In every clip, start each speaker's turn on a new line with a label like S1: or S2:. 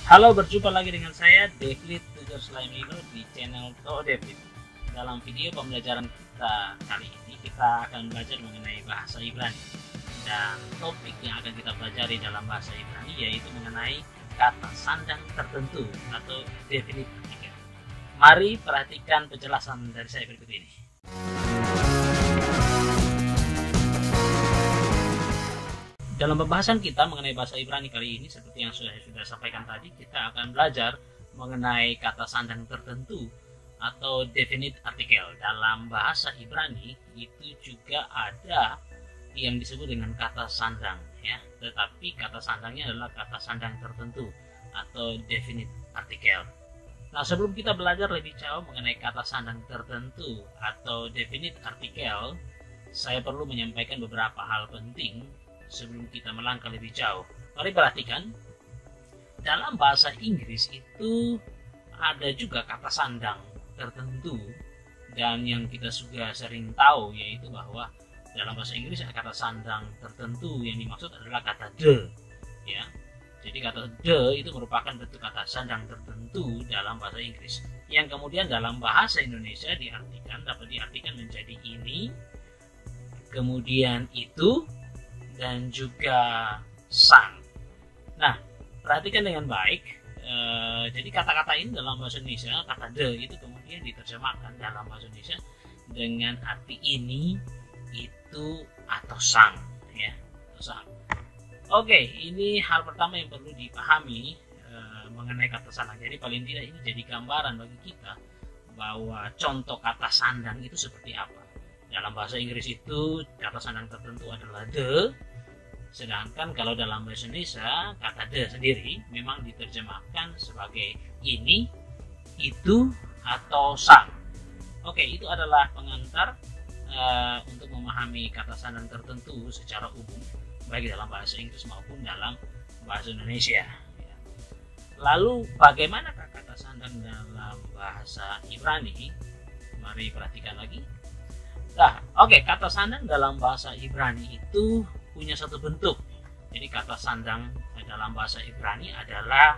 S1: Halo, berjumpa lagi dengan saya David Tutor Sulaimino di channel To David. Dalam video pembelajaran kita kali ini kita akan belajar mengenai bahasa Ibrani. Dan topik yang akan kita pelajari dalam bahasa Ibrani yaitu mengenai kata sandang tertentu atau definite article. Mari perhatikan penjelasan dari saya berikut ini. Dalam pembahasan kita mengenai bahasa Ibrani kali ini, seperti yang sudah sampaikan tadi, kita akan belajar mengenai kata sandang tertentu atau definite article. Dalam bahasa Ibrani itu juga ada yang disebut dengan kata sandang, ya. Tetapi kata sandangnya adalah kata sandang tertentu atau definite article. Nah, sebelum kita belajar lebih jauh mengenai kata sandang tertentu atau definite article, saya perlu menyampaikan beberapa hal penting sebelum kita melangkah lebih jauh. Mari perhatikan, dalam bahasa Inggris itu ada juga kata sandang tertentu, dan yang kita juga sering tahu yaitu bahwa dalam bahasa Inggris ada kata sandang tertentu yang dimaksud adalah kata the, ya. Jadi kata the itu merupakan bentuk kata sandang tertentu dalam bahasa Inggris, yang kemudian dalam bahasa Indonesia dapat diartikan menjadi ini, kemudian itu, dan juga sang. Nah, perhatikan dengan baik. Jadi kata-kata ini dalam bahasa Indonesia, kata the itu kemudian diterjemahkan dalam bahasa Indonesia dengan arti ini, itu, atau sang, ya, atau sang. Oke, ini hal pertama yang perlu dipahami mengenai kata sandang. Jadi paling tidak ini jadi gambaran bagi kita bahwa contoh kata sandang itu seperti apa. Dalam bahasa Inggris itu kata sandang tertentu adalah the, sedangkan kalau dalam bahasa Indonesia kata the sendiri memang diterjemahkan sebagai ini, itu, atau sang. Oke, itu adalah pengantar untuk memahami kata sandang tertentu secara umum, baik dalam bahasa Inggris maupun dalam bahasa Indonesia. Lalu bagaimana kata sandang dalam bahasa Ibrani? Mari perhatikan lagi. Nah, kata sandang dalam bahasa Ibrani itu punya satu bentuk. Jadi kata sandang dalam bahasa Ibrani adalah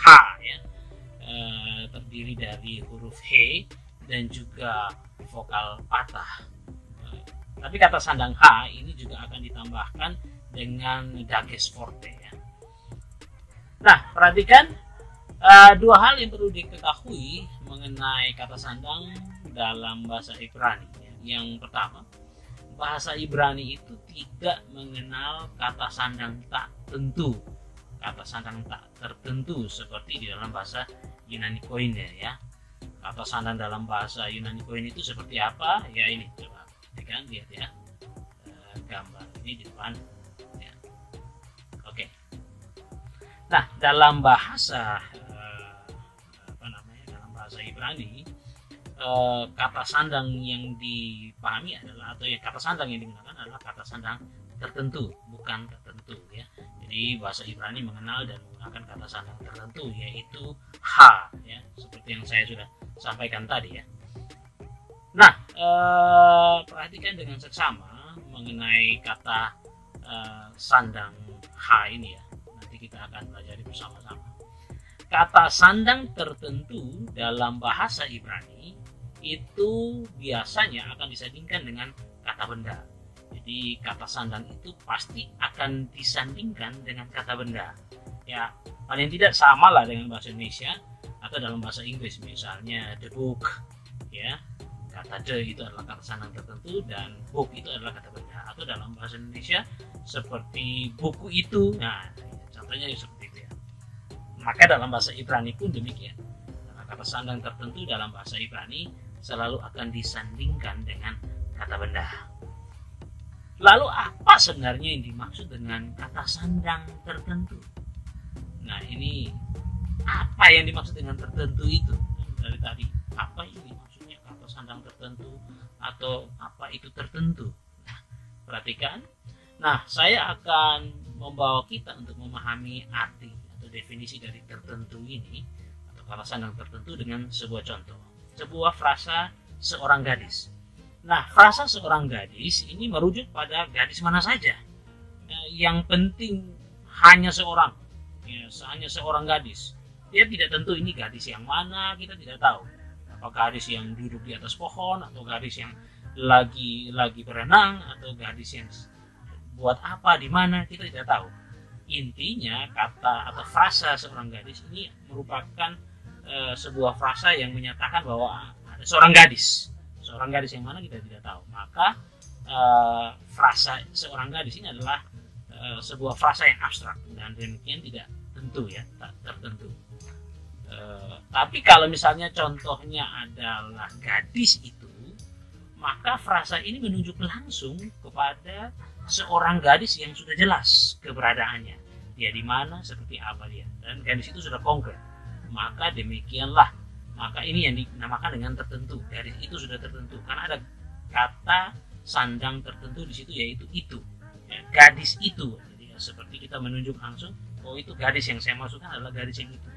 S1: ha, ya, terdiri dari huruf he dan juga vokal patah. Tapi kata sandang ha ini juga akan ditambahkan dengan dages forte, ya. Nah, perhatikan dua hal yang perlu diketahui mengenai kata sandang dalam bahasa Ibrani. Yang pertama, bahasa Ibrani itu tidak mengenal kata sandang tak tentu, kata sandang tak tertentu seperti di dalam bahasa Yunani Koine, ya. Kata sandang dalam bahasa Yunani Koine itu seperti apa? Ya, ini coba lihat ya, gambar ini di depan, ya. Oke. Nah, dalam bahasa dalam bahasa Ibrani, kata sandang yang dipahami adalah, atau ya, kata sandang yang digunakan adalah kata sandang tertentu, bukan tertentu, ya. Jadi bahasa Ibrani mengenal dan menggunakan kata sandang tertentu yaitu ha, ya, seperti yang saya sudah sampaikan tadi, ya. Nah, perhatikan dengan seksama mengenai kata sandang ha ini, ya. Nanti kita akan pelajari bersama-sama. Kata sandang tertentu dalam bahasa Ibrani itu biasanya akan disandingkan dengan kata benda. Jadi kata sandang itu pasti akan disandingkan dengan kata benda, ya. Paling tidak sama lah dengan bahasa Indonesia atau dalam bahasa Inggris, misalnya the book, ya. Kata the itu adalah kata sandang tertentu dan book itu adalah kata benda. Atau dalam bahasa Indonesia seperti buku itu, nah contohnya seperti itu, ya. Maka dalam bahasa Ibrani pun demikian. Kata sandang tertentu dalam bahasa Ibrani selalu akan disandingkan dengan kata benda. Lalu apa sebenarnya yang dimaksud dengan kata sandang tertentu? Nah, ini apa yang dimaksud dengan tertentu itu? Dari tadi, apa ini maksudnya kata sandang tertentu atau apa itu tertentu? Nah, perhatikan. Nah, saya akan membawa kita untuk memahami arti atau definisi dari tertentu ini atau kata sandang tertentu dengan sebuah contoh. Sebuah frasa seorang gadis. Nah, frasa seorang gadis ini merujuk pada gadis mana saja. Yang penting hanya seorang, ya, hanya seorang gadis. Dia tidak tentu ini gadis yang mana, kita tidak tahu. Apakah gadis yang duduk di atas pohon, atau gadis yang lagi berenang, atau gadis yang buat apa di mana, kita tidak tahu. Intinya kata atau frasa seorang gadis ini merupakan sebuah frasa yang menyatakan bahwa ada seorang gadis yang mana kita tidak tahu. Maka frasa seorang gadis ini adalah sebuah frasa yang abstrak dan demikian tidak tentu, ya, tak tertentu. Tapi kalau misalnya contohnya adalah gadis itu, maka frasa ini menunjuk langsung kepada seorang gadis yang sudah jelas keberadaannya, dia di mana, seperti apa dia, dan gadis itu sudah konkret. Maka demikianlah, maka ini yang dinamakan dengan tertentu. Gadis itu sudah tertentu karena ada kata sandang tertentu di situ, yaitu itu, ya, gadis itu. Jadi seperti kita menunjuk langsung, oh itu gadis yang saya maksudkan adalah gadis yang itu.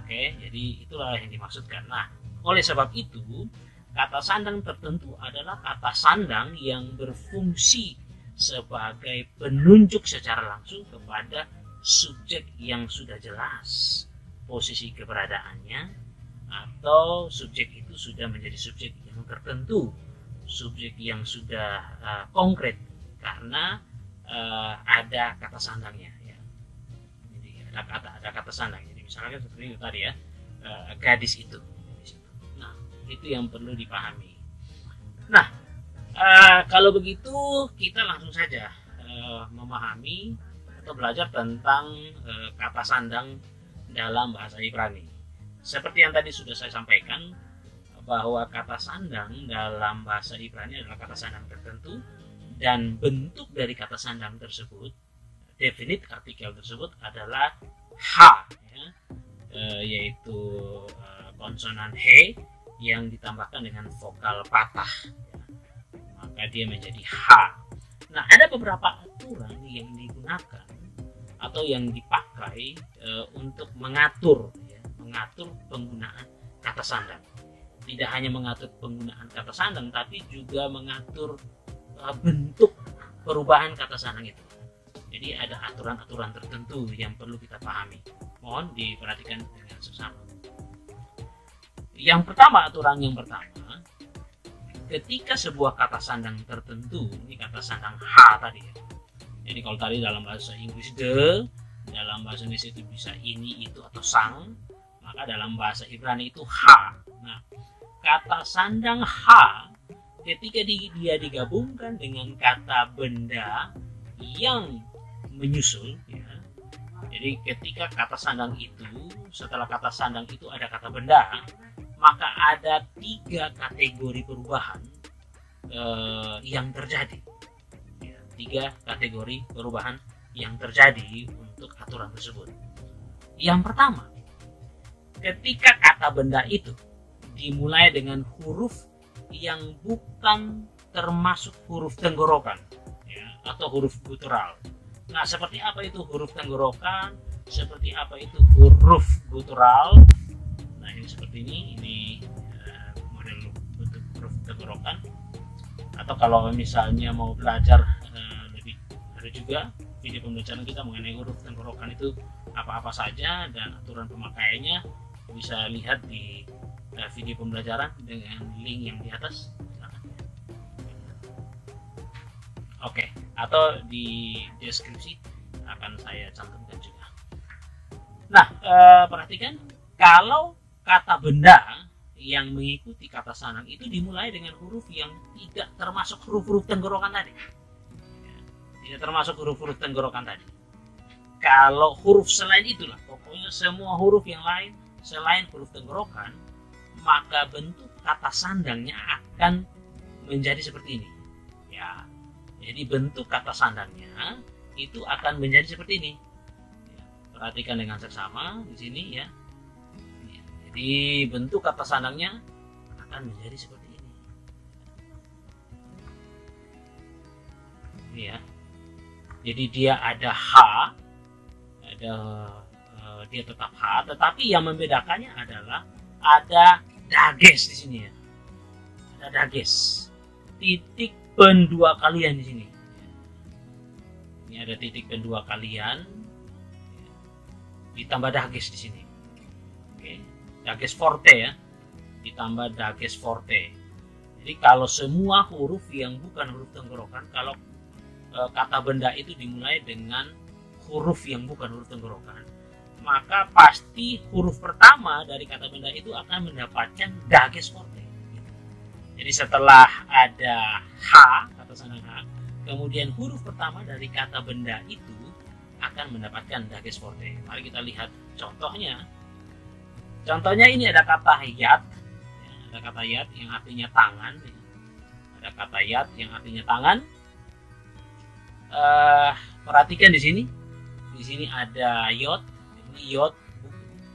S1: Oke, jadi itulah yang dimaksudkan. Nah, oleh sebab itu kata sandang tertentu adalah kata sandang yang berfungsi sebagai penunjuk secara langsung kepada subjek yang sudah jelas posisi keberadaannya, atau subjek itu sudah menjadi subjek yang tertentu, subjek yang sudah konkret karena ada kata sandangnya, ya. Jadi ada kata sandang. Jadi misalnya seperti itu tadi, ya, gadis itu. Nah, itu yang perlu dipahami. Nah, kalau begitu kita langsung saja memahami atau belajar tentang kata sandang dalam bahasa Ibrani. Seperti yang tadi sudah saya sampaikan, bahwa kata sandang dalam bahasa Ibrani adalah kata sandang tertentu, dan bentuk dari kata sandang tersebut, definite artikel tersebut adalah ha, ya, yaitu konsonan he yang ditambahkan dengan vokal patah, ya. Maka dia menjadi ha. Nah, ada beberapa aturan yang digunakan atau yang dipakai untuk mengatur penggunaan kata sandang. Tidak hanya mengatur penggunaan kata sandang, tapi juga mengatur bentuk perubahan kata sandang itu. Jadi ada aturan-aturan tertentu yang perlu kita pahami. Mohon diperhatikan dengan seksama. Aturan yang pertama, ketika sebuah kata sandang tertentu, ini kata sandang ha tadi, ya. Jadi kalau tadi dalam bahasa Inggris the, dalam bahasa Indonesia itu bisa ini, itu, atau sang, maka dalam bahasa Ibrani itu ha. Nah, kata sandang ha ketika dia digabungkan dengan kata benda yang menyusul, ya. Jadi ketika kata sandang itu, setelah kata sandang itu ada kata benda, maka ada 3 kategori perubahan yang terjadi. 3 kategori perubahan yang terjadi untuk aturan tersebut. Yang pertama, ketika kata benda itu dimulai dengan huruf yang bukan termasuk huruf tenggorokan, ya, atau huruf guttural. Nah, seperti apa itu huruf tenggorokan? Seperti apa itu huruf guttural? Nah, ini seperti ini model bentuk huruf tenggorokan. Atau kalau misalnya mau belajar ada juga video pembelajaran kita mengenai huruf tenggorokan itu apa-apa saja dan aturan pemakaiannya, bisa lihat di video pembelajaran dengan link yang di atas. Oke, atau di deskripsi akan saya cantumkan juga. Nah, perhatikan kalau kata benda yang mengikuti kata sandang itu dimulai dengan huruf yang tidak termasuk huruf-huruf tenggorokan tadi. Tidak termasuk huruf-huruf tenggorokan tadi. Kalau huruf selain itulah, pokoknya semua huruf yang lain selain huruf tenggorokan, maka bentuk kata sandangnya akan menjadi seperti ini. Ya, jadi bentuk kata sandangnya itu akan menjadi seperti ini. Ya, perhatikan dengan seksama di sini, ya. Jadi bentuk kata sandangnya akan menjadi seperti ini. Ini, ya. Jadi dia ada ha, dia tetap ha, tetapi yang membedakannya adalah ada dages di sini, ya. Ada dages, titik pendua kalian di sini. Ini ada titik pendua kalian, ditambah dages di sini. dages forte ya, ditambah dages forte. Jadi kalau semua huruf yang bukan huruf tenggorokan, kalau kata benda itu dimulai dengan huruf yang bukan huruf tenggorokan, maka pasti huruf pertama dari kata benda itu akan mendapatkan dages forte. Jadi setelah ada H, kata sandang H, kemudian huruf pertama dari kata benda itu akan mendapatkan dages forte. Mari kita lihat contohnya. Contohnya ini ada kata yat, ya, ada kata yat yang artinya tangan. Ya. Ada kata yat yang artinya tangan. Perhatikan di sini. Di sini ada yot. Ini yot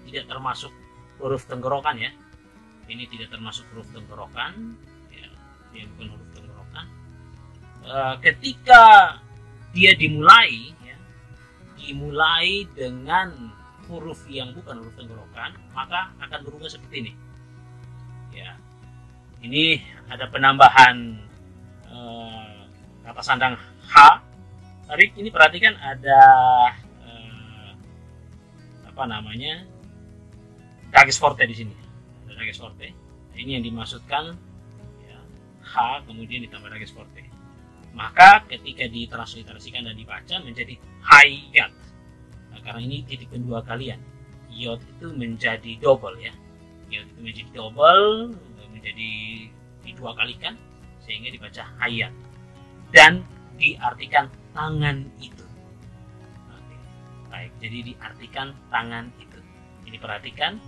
S1: tidak termasuk huruf tenggorokan ya. Ini tidak termasuk huruf tenggorokan. Ya, dia bukan huruf tenggorokan. Ketika dia dimulai dengan huruf yang bukan huruf tenggorokan, maka akan berubah seperti ini. Ya, ini ada penambahan kata sandang H. Tarik ini perhatikan ada dages forte di sini. Ada dages forte. Ini yang dimaksudkan ya, H kemudian ditambah dages forte. Maka ketika ditransliterasikan dan dibaca menjadi hayat. Nah, karena ini titik kedua kalian, yot itu menjadi double ya. Yot itu menjadi double, menjadi dua kalikan sehingga dibaca hayat dan diartikan tangan itu. Oke. Baik, jadi diartikan tangan itu. Ini perhatikan,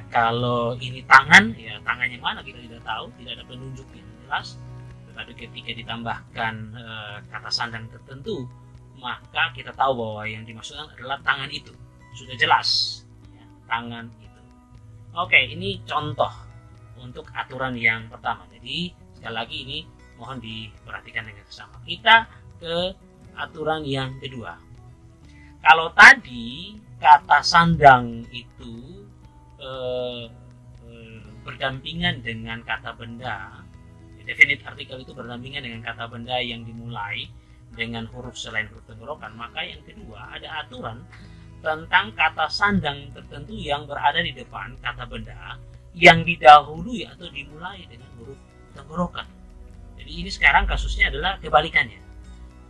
S1: kalau ini tangan, ya tangannya mana kita tidak tahu, tidak ada penunjuk yang jelas. Tetapi ketika ditambahkan kata sandang tertentu, maka kita tahu bahwa yang dimaksudkan adalah tangan itu. Sudah jelas, ya, tangan itu. Oke, ini contoh untuk aturan yang pertama. Jadi sekali lagi ini mohon diperhatikan dengan seksama. Kita ke aturan yang kedua. Kalau tadi kata sandang itu berdampingan dengan kata benda, definite artikel itu berdampingan dengan kata benda yang dimulai dengan huruf selain huruf tenggorokan, maka yang kedua ada aturan tentang kata sandang tertentu yang berada di depan kata benda yang didahului atau dimulai dengan huruf tenggorokan. Jadi ini sekarang kasusnya adalah kebalikannya.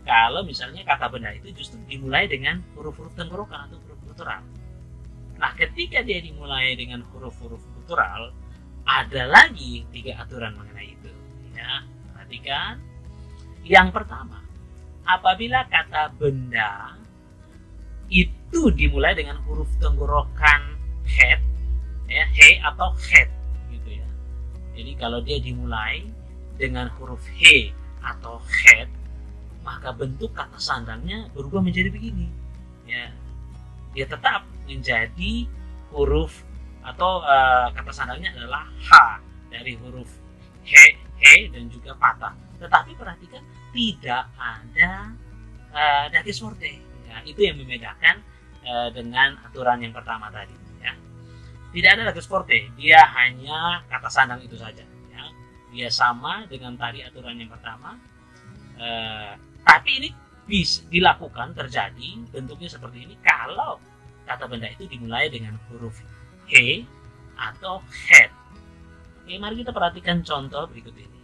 S1: Kalau misalnya kata benda itu justru dimulai dengan huruf-huruf tenggorokan atau huruf guttural. Nah, ketika dia dimulai dengan huruf-huruf guttural, ada lagi 3 aturan mengenai itu. Ya, perhatikan. Yang pertama, apabila kata benda itu dimulai dengan huruf tenggorokan head, ya, he atau head, gitu ya. Jadi kalau dia dimulai dengan huruf he atau head, maka bentuk kata sandangnya berubah menjadi begini. Ya, dia tetap menjadi huruf atau kata sandangnya adalah h dari huruf he dan juga patah. Tetapi perhatikan tidak ada dages forte. Ya, itu yang membedakan dengan aturan yang pertama tadi. Ya. Tidak ada dages forte, dia hanya kata sandang itu saja. Ya. Dia sama dengan tadi aturan yang pertama. Tapi ini bisa dilakukan, terjadi bentuknya seperti ini kalau kata benda itu dimulai dengan huruf he atau head. Oke, mari kita perhatikan contoh berikut ini.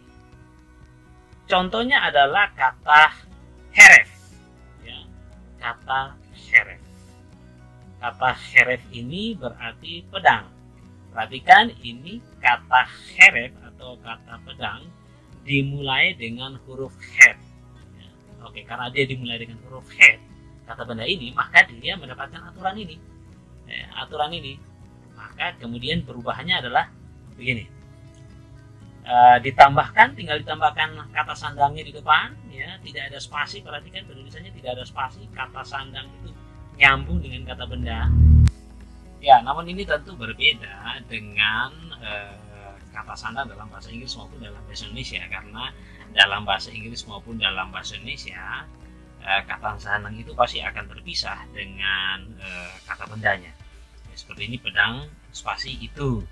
S1: Contohnya adalah kata heref. Ya, kata heref. Kata heref ini berarti pedang. Perhatikan ini kata heref atau kata pedang dimulai dengan huruf head. Ya, oke, karena dia dimulai dengan huruf head, kata benda ini, maka dia mendapatkan aturan ini. Aturan ini. Maka kemudian perubahannya adalah begini. Tinggal ditambahkan kata sandangnya di depan, ya, tidak ada spasi. Perhatikan penulisannya tidak ada spasi, kata sandang itu nyambung dengan kata benda. Ya, namun ini tentu berbeda dengan kata sandang dalam bahasa Inggris maupun dalam bahasa Indonesia, karena dalam bahasa Inggris maupun dalam bahasa Indonesia kata sandang itu pasti akan terpisah dengan kata bendanya. Ya, seperti ini pedang spasi itu.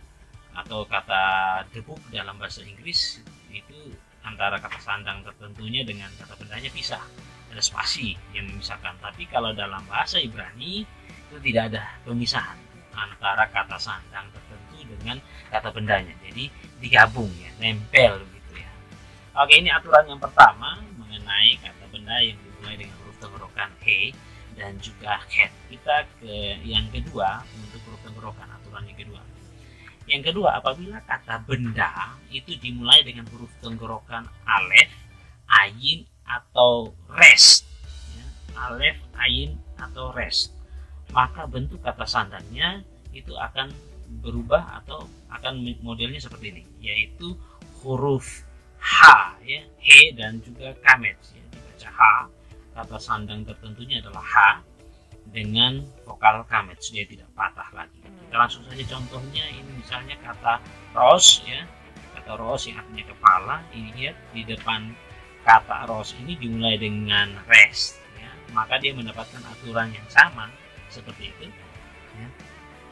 S1: Atau kata debuk dalam bahasa Inggris itu antara kata sandang tertentunya dengan kata bendanya pisah, ada spasi yang memisahkan. Tapi kalau dalam bahasa Ibrani itu tidak ada pemisahan antara kata sandang tertentu dengan kata bendanya. Jadi digabung ya, nempel gitu ya. Oke, ini aturan yang pertama mengenai kata benda yang dimulai dengan huruf tenggorokan he dan juga het. Kita ke yang kedua untuk huruf tenggorokan, aturan yang kedua. Yang kedua, apabila kata benda itu dimulai dengan huruf tenggorokan alef, ayin atau rest, ya, alef, ayin atau rest, maka bentuk kata sandangnya itu akan berubah atau akan modelnya seperti ini, yaitu huruf H, ya, he dan juga kamets, ya, dibaca H. Kata sandang tertentunya adalah H dengan vokal kamets, dia tidak patah lagi. Kita langsung saja contohnya, ini misalnya kata ros, ya, kata ros yang artinya kepala. Ini lihat di depan kata ros ini dimulai dengan rest, ya, maka dia mendapatkan aturan yang sama seperti itu, ya.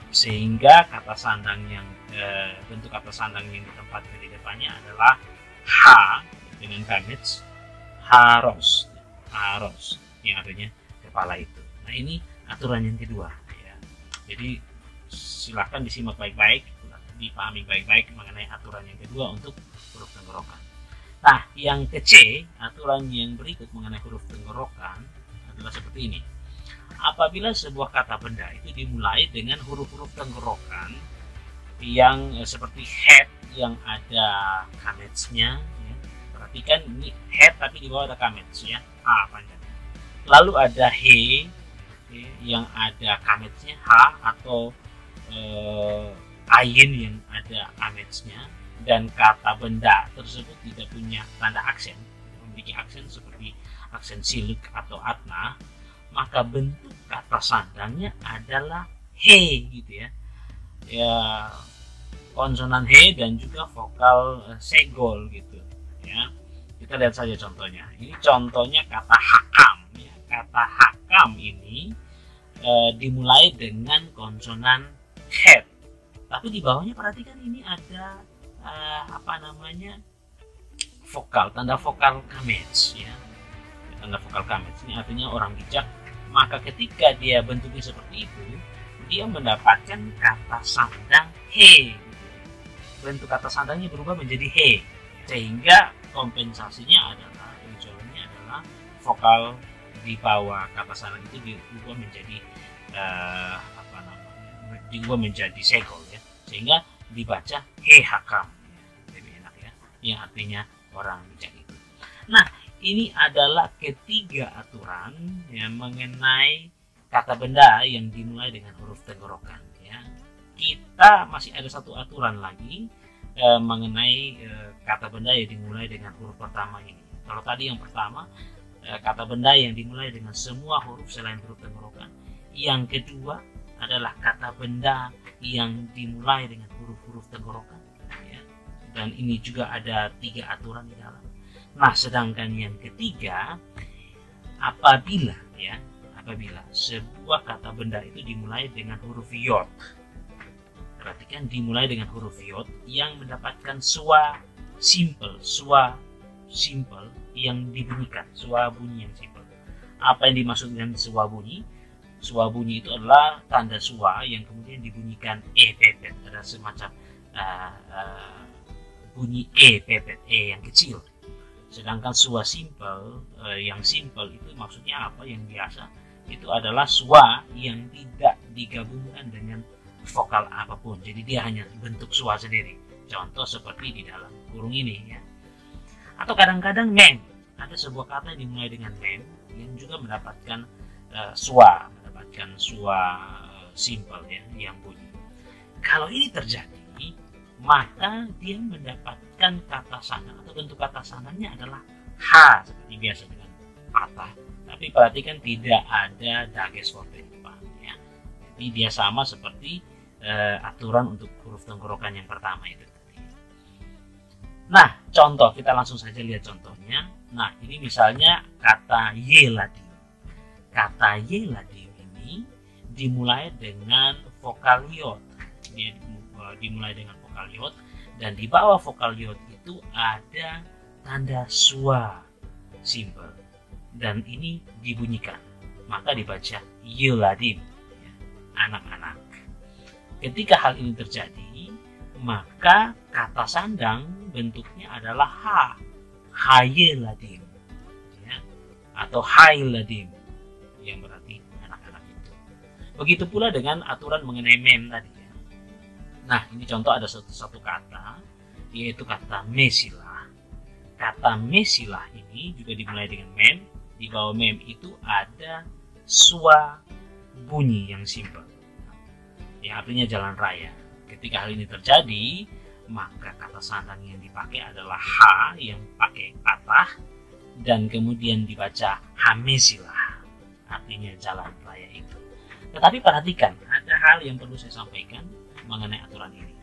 S1: Sehingga kata sandang yang bentuk kata sandang yang ditempatkan di depannya adalah H dengan kamets, haros, haros yang artinya kepala itu. Nah, ini aturan yang kedua, ya. Jadi silahkan disimak baik-baik, dipahami baik-baik mengenai aturan yang kedua untuk huruf tenggorokan. Nah, yang ke C, aturan yang berikut mengenai huruf tenggorokan adalah seperti ini. Apabila sebuah kata benda itu dimulai dengan huruf-huruf tenggorokan yang seperti het yang ada kametsnya, ya. Perhatikan ini het tapi di bawah ada kamets, ya, A panjang. Lalu ada he, yang ada kametsnya H, atau ayin yang ada kametsnya, dan kata benda tersebut tidak punya tanda aksen, memiliki aksen seperti aksen siluk atau atna, maka bentuk kata sandangnya adalah he, gitu ya. Ya, konsonan he dan juga vokal segol gitu ya. Kita lihat saja contohnya. Ini contohnya kata hakam, ya. Kata hakam ini dimulai dengan konsonan het, tapi di bawahnya perhatikan ini ada vokal, tanda vokal kamets, ya. Tanda vokal kamets ini artinya orang bijak. Maka ketika dia bentuknya seperti itu, dia mendapatkan kata sandang he. Bentuk kata sandangnya berubah menjadi he, sehingga kompensasinya adalah, ujungnya adalah vokal di bawah kata sandang itu diubah menjadi diubah menjadi segol, ya, sehingga dibaca he hakam, ya. Lebih enak, ya, yang artinya orang bijak itu. Nah, ini adalah ketiga aturan yang mengenai kata benda yang dimulai dengan huruf tenggorokan, ya. Kita masih ada satu aturan lagi mengenai kata benda yang dimulai dengan huruf pertama ini. Kalau tadi yang pertama kata benda yang dimulai dengan semua huruf selain huruf tenggorokan. Yang kedua adalah kata benda yang dimulai dengan huruf-huruf tenggorokan, ya. Dan ini juga ada 3 aturan di dalam. Nah, sedangkan yang ketiga, apabila sebuah kata benda itu dimulai dengan huruf yod. Perhatikan, dimulai dengan huruf yod yang mendapatkan suara simple yang dibunyikan, suara bunyi yang simple. Apa yang dimaksud dengan suara bunyi? Suara bunyi itu adalah tanda suara yang kemudian dibunyikan e pepet. Ada semacam bunyi e pepet, e yang kecil. Sedangkan suara simple, yang simple itu maksudnya apa? Yang biasa itu adalah suara yang tidak digabungkan dengan vokal apapun. Jadi dia hanya bentuk suara sendiri. Contoh seperti di dalam kurung ini, ya. Atau kadang-kadang mem. Ada sebuah kata yang dimulai dengan mem yang juga mendapatkan suara simple, ya, yang bunyi. Kalau ini terjadi, maka dia mendapatkan kata sandang atau bentuk kata sandangnya adalah H seperti biasa dengan patah. Tapi perhatikan tidak ada dages forte di depan, ya. Jadi dia sama seperti aturan untuk huruf tenggorokan yang pertama itu tadi. Nah, contoh, kita langsung saja lihat contohnya. Nah, ini misalnya kata yeladim. Kata yeladim ini dimulai dengan vokal yod. Dia dimulai dengan vokal yod, dan di bawah vokal yod itu ada tanda suara simple, dan ini dibunyikan, maka dibaca yeladim, ya, anak-anak. Ketika hal ini terjadi, maka kata sandang bentuknya adalah ha, hayeladim, ya, atau hailadim, yang berarti anak-anak itu. Begitu pula dengan aturan mengenai mem tadi, ya. Nah, ini contoh ada satu kata, yaitu kata mesilah. Kata mesilah ini juga dimulai dengan mem. Di bawah mem itu ada swa bunyi yang simpel, yang artinya jalan raya. Ketika hal ini terjadi, maka kata sandang yang dipakai adalah ha yang pakai patah dan kemudian dibaca hamesilah, artinya jalan raya itu. Tetapi perhatikan, ada hal yang perlu saya sampaikan mengenai aturan ini.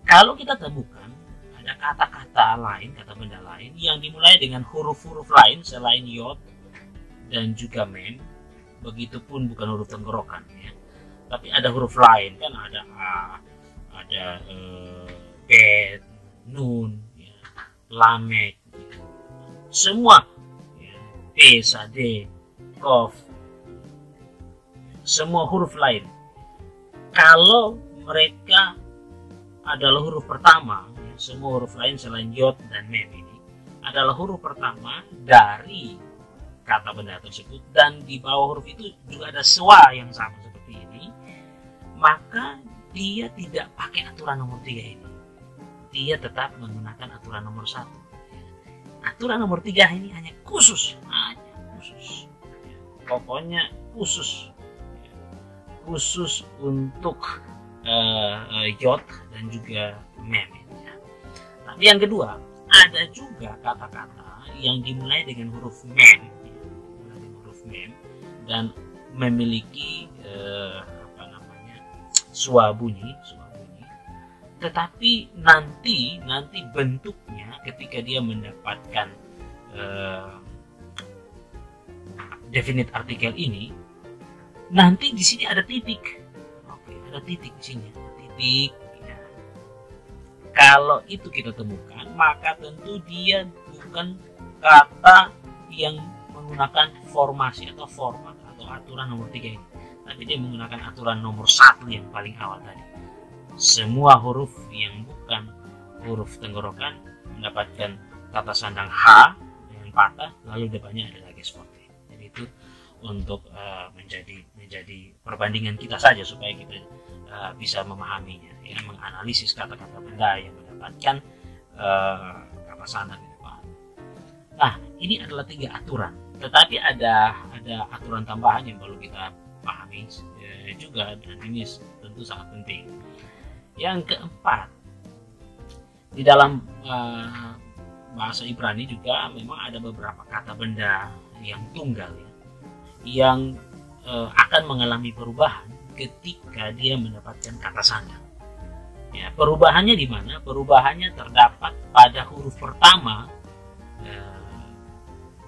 S1: Kalau kita temukan ada kata-kata lain, kata benda lain yang dimulai dengan huruf-huruf lain selain yod dan juga mem, begitupun bukan huruf tenggorokan, ya. Tapi ada huruf lain, kan ada a, ada bet, nun, ya, lamek, ya. Semua, ya, p, sade, kof, semua huruf lain. Kalau mereka adalah huruf pertama, ya, semua huruf lain selain yod dan mem ini adalah huruf pertama dari kata benda tersebut, dan di bawah huruf itu juga ada swa yang sama seperti ini, maka dia tidak pakai aturan nomor 3 ini. Dia tetap menggunakan aturan nomor 1. Aturan nomor 3 ini hanya khusus. Pokoknya khusus. Khusus untuk yod dan juga mem. Tapi yang kedua, ada juga kata-kata yang dimulai dengan huruf mem, dan memiliki swa bunyi, tetapi nanti bentuknya ketika dia mendapatkan definite artikel ini, nanti di sini ada titik. Oke, ada titik di sini, ada titik. Ya. Kalau itu kita temukan, maka tentu dia bukan kata yang menggunakan formasi atau format atau aturan nomor 3 ini, tapi dia menggunakan aturan nomor 1 yang paling awal tadi. Semua huruf yang bukan huruf tenggorokan mendapatkan kata sandang ha dengan patah, lalu depannya ada lagi seperti. Jadi itu untuk menjadi perbandingan kita saja supaya kita bisa memahaminya, ya, menganalisis kata-kata benda yang mendapatkan kata sandang di depan. Nah, ini adalah 3 aturan, tetapi ada aturan tambahan yang perlu kita pahami juga, dan ini tentu sangat penting. Yang keempat, di dalam bahasa Ibrani juga memang ada beberapa kata benda yang tunggal, ya, yang akan mengalami perubahan ketika dia mendapatkan kata sandang. Ya, perubahannya di mana? Perubahannya terdapat pada huruf pertama,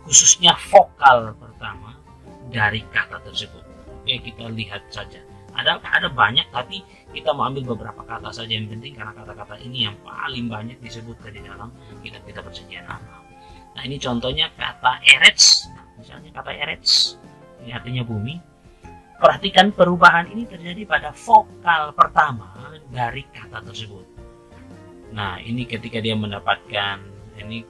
S1: khususnya vokal pertama dari kata tersebut. Oke, kita lihat saja. Ada banyak, tapi kita mau ambil beberapa kata saja yang penting, karena kata-kata ini yang paling banyak disebutkan di dalam kitab-kitab perjanjian lama. Nah, ini contohnya kata eretz. Misalnya kata eretz, ini artinya bumi. Perhatikan perubahan ini terjadi pada vokal pertama dari kata tersebut. Nah, ini ketika dia mendapatkan ini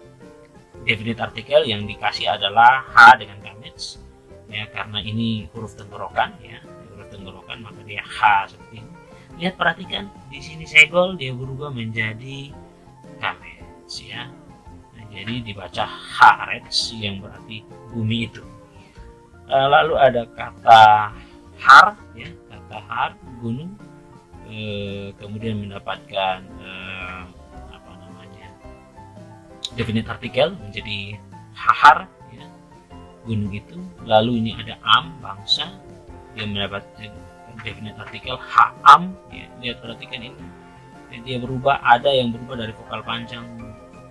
S1: definite artikel yang dikasih adalah ha dengan gametz, ya, karena ini huruf tenggorokan, ya, huruf tenggorokan, maka dia ha seperti ini. Lihat, perhatikan di sini segol dia berubah menjadi gametz, ya. Nah, jadi dibaca haaretz yang berarti bumi itu. Lalu ada kata har, ya, kata har gunung, kemudian mendapatkan definite artikel menjadi hahar, ya, gunung itu. Lalu ini ada am, bangsa, dia mendapat definite artikel haam, ya. Lihat, perhatikan ini, dia berubah. Ada yang berubah dari vokal panjang,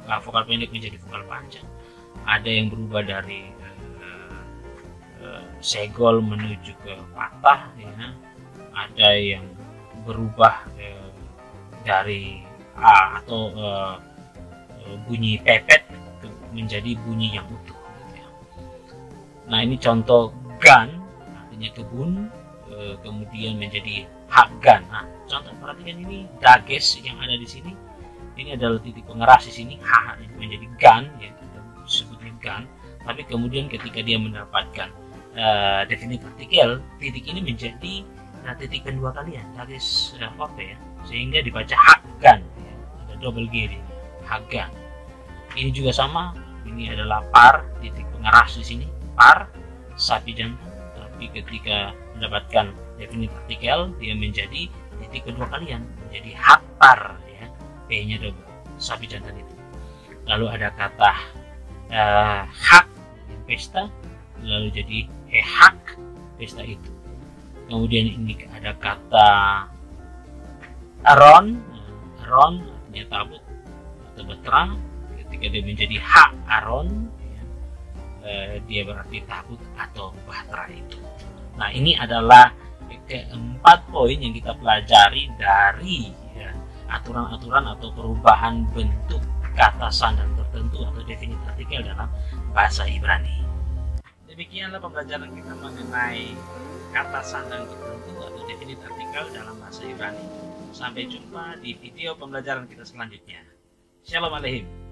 S1: vokal pendek menjadi vokal panjang. Ada yang berubah dari segol menuju ke patah, ya. Ada yang berubah dari a atau bunyi pepet menjadi bunyi yang utuh, ya. Nah, ini contoh gan, artinya kebun, kemudian menjadi hakgan. Nah, contoh perhatikan perhatikan ini dages yang ada di sini. Ini adalah titik pengeras di sini, H menjadi gun, ya kita sebutnya gun. Tapi kemudian ketika dia mendapatkan definite artikel, titik ini menjadi titik kedua kalian, dages verb ya, sehingga dibaca hagan, ya. Ada double G di sini, hagan. Ini juga sama, ini adalah par, titik pengeras di sini, par, sapi jantan. Tapi ketika mendapatkan definite artikel, dia menjadi titik kedua kalian, menjadi hakpar, ya, P-nya double, sapi jantan itu. Lalu ada kata hak, pesta, lalu jadi hak, pesta itu. Kemudian ini ada kata aron, artinya tabut atau betera. Ketika dia menjadi hak aron, ya, dia berarti tabut atau bahtera itu. Nah, ini adalah keempat poin yang kita pelajari dari aturan-aturan atau perubahan bentuk kata sandang tertentu atau definite artikel dalam bahasa Ibrani. Demikianlah pembelajaran kita mengenai kata sandang tertentu atau definite artikel dalam bahasa Ibrani. Sampai jumpa di video pembelajaran kita selanjutnya. Shalom Aleichem.